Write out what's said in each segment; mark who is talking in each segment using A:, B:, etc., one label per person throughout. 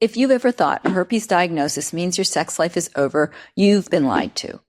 A: If you've ever thought a herpes diagnosis means your sex life is over, you've been lied to.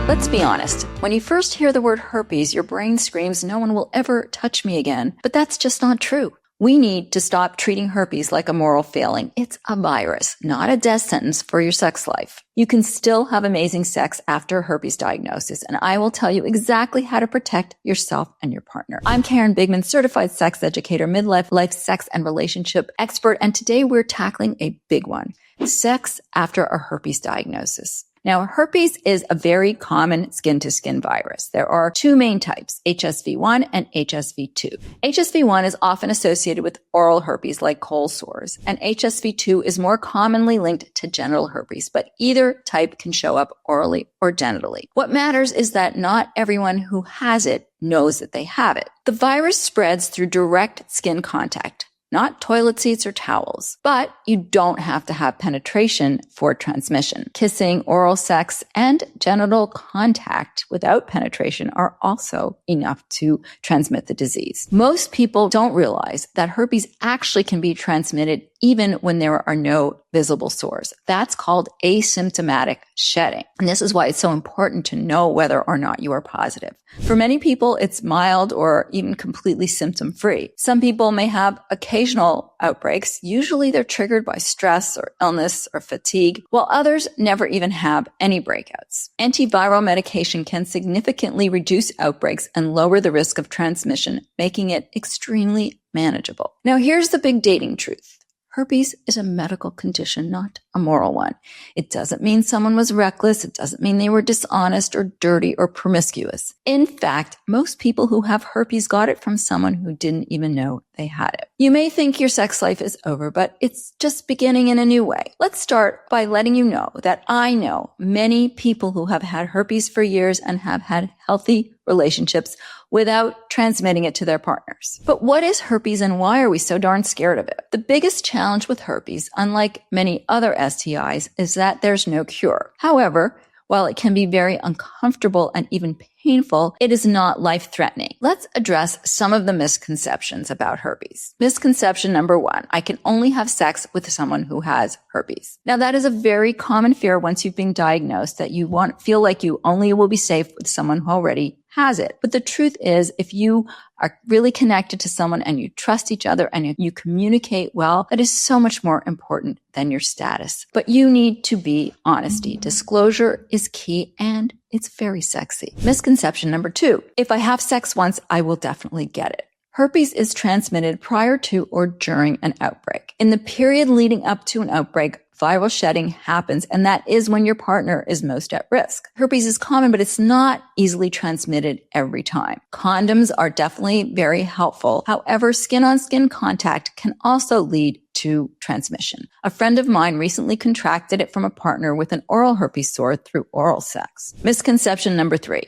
A: Let's be honest. When you first hear the word herpes, your brain screams, no one will ever touch me again. But that's just not true. We need to stop treating herpes like a moral failing. It's a virus, not a death sentence for your sex life. You can still have amazing sex after a herpes diagnosis, and I will tell you exactly how to protect yourself and your partner. I'm Karen Bigman, certified sex educator, midlife, life, sex, and relationship expert, and today we're tackling a big one: sex after a herpes diagnosis. Now, herpes is a very common skin-to-skin virus. There are two main types, HSV-1 and HSV-2. HSV-1 is often associated with oral herpes like cold sores, and HSV-2 is more commonly linked to genital herpes, but either type can show up orally or genitally. What matters is that not everyone who has it knows that they have it. The virus spreads through direct skin contact, not toilet seats or towels. But you don't have to have penetration for transmission. Kissing, oral sex, and genital contact without penetration are also enough to transmit the disease. Most people don't realize that herpes actually can be transmitted even when there are no visible sores. That's called asymptomatic shedding. And this is why it's so important to know whether or not you are positive. For many people, it's mild or even completely symptom-free. Some people may have occasional outbreaks. Usually they're triggered by stress or illness or fatigue, while others never even have any breakouts. Antiviral medication can significantly reduce outbreaks and lower the risk of transmission, making it extremely manageable. Now, here's the big dating truth. Herpes is a medical condition, not a moral one. It doesn't mean someone was reckless. It doesn't mean they were dishonest or dirty or promiscuous. In fact, most people who have herpes got it from someone who didn't even know they had it. You may think your sex life is over, but it's just beginning in a new way. Let's start by letting you know that I know many people who have had herpes for years and have had healthy relationships without transmitting it to their partners. But what is herpes and why are we so darn scared of it? The biggest challenge with herpes, unlike many other STIs, is that there's no cure. However, while it can be very uncomfortable and even painful, it is not life-threatening. Let's address some of the misconceptions about herpes. Misconception number 1, I can only have sex with someone who has herpes. Now, that is a very common fear once you've been diagnosed, that you feel like you only will be safe with someone who already has it. But the truth is, if you are really connected to someone and you trust each other and you communicate well, that is so much more important than your status. But you need to be honesty. Disclosure is key and it's very sexy. Misconception number 2, if I have sex once, I will definitely get it. Herpes is transmitted prior to or during an outbreak. In the period leading up to an outbreak, viral shedding happens, and that is when your partner is most at risk. Herpes is common, but it's not easily transmitted every time. Condoms are definitely very helpful. However, skin-on-skin contact can also lead to transmission. A friend of mine recently contracted it from a partner with an oral herpes sore through oral sex. Misconception number 3,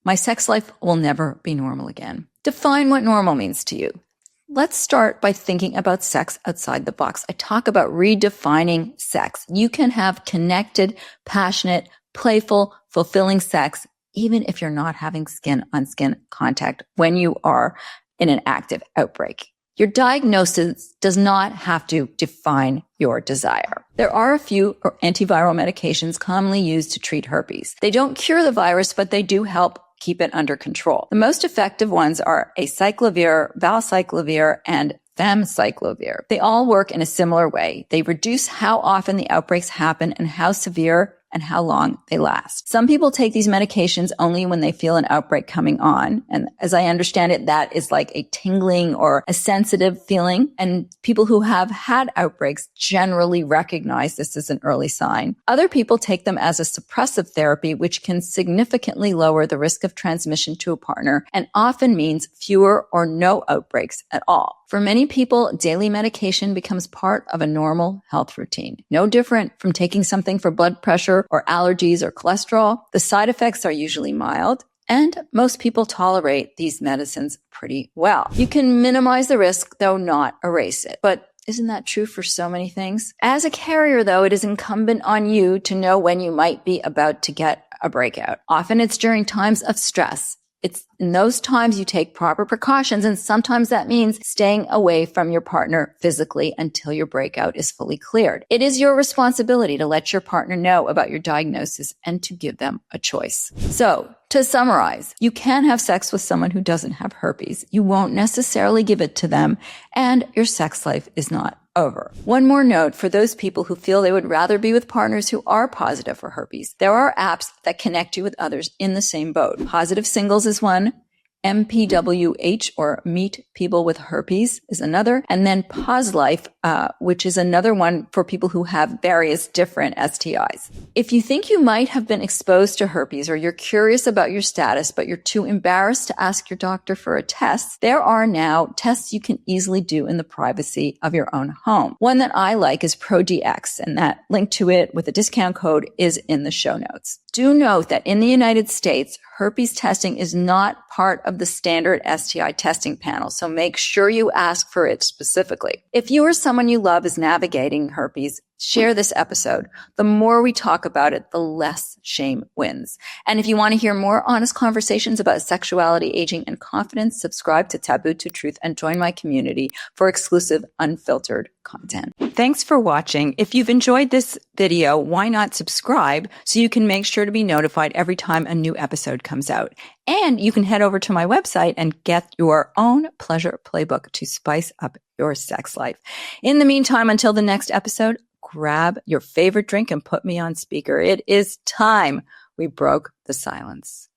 A: my sex life will never be normal again. Define what normal means to you. Let's start by thinking about sex outside the box. I talk about redefining sex. You can have connected, passionate, playful, fulfilling sex, even if you're not having skin-on-skin contact when you are in an active outbreak. Your diagnosis does not have to define your desire. There are a few antiviral medications commonly used to treat herpes. They don't cure the virus, but they do help keep it under control. The most effective ones are acyclovir, valacyclovir, and famciclovir. They all work in a similar way. They reduce how often the outbreaks happen and how severe and how long they last. Some people take these medications only when they feel an outbreak coming on. And as I understand it, that is like a tingling or a sensitive feeling. And people who have had outbreaks generally recognize this as an early sign. Other people take them as a suppressive therapy, which can significantly lower the risk of transmission to a partner and often means fewer or no outbreaks at all. For many people, daily medication becomes part of a normal health routine. No different from taking something for blood pressure or allergies or cholesterol. The side effects are usually mild, and most people tolerate these medicines pretty well. You can minimize the risk, though not erase it. But isn't that true for so many things? As a carrier, though, it is incumbent on you to know when you might be about to get a breakout. Often it's during times of stress, It's in those times you take proper precautions, and sometimes that means staying away from your partner physically until your breakout is fully cleared. It is your responsibility to let your partner know about your diagnosis and to give them a choice. So, to summarize, you can have sex with someone who doesn't have herpes. You won't necessarily give it to them, and your sex life is not over. One more note for those people who feel they would rather be with partners who are positive for herpes. There are apps that connect you with others in the same boat. Positive Singles is one. MPWH, or Meet People with Herpes, is another. And then Pause Life, which is another one for people who have various different STIs. If you think you might have been exposed to herpes, or you're curious about your status, but you're too embarrassed to ask your doctor for a test, there are now tests you can easily do in the privacy of your own home. One that I like is ProDX, and that link to it with a discount code is in the show notes. Do note that in the United States, herpes testing is not part of the standard STI testing panel, so make sure you ask for it specifically. If you or someone you love is navigating herpes, share this episode. The more we talk about it, the less shame wins. And if you want to hear more honest conversations about sexuality, aging, and confidence, subscribe to Taboo to Truth and join my community for exclusive, unfiltered content. Thanks for watching. If you've enjoyed this video, why not subscribe so you can make sure to be notified every time a new episode comes out. And you can head over to my website and get your own pleasure playbook to spice up your sex life. In the meantime, until the next episode, grab your favorite drink and put me on speaker. It is time we broke the silence.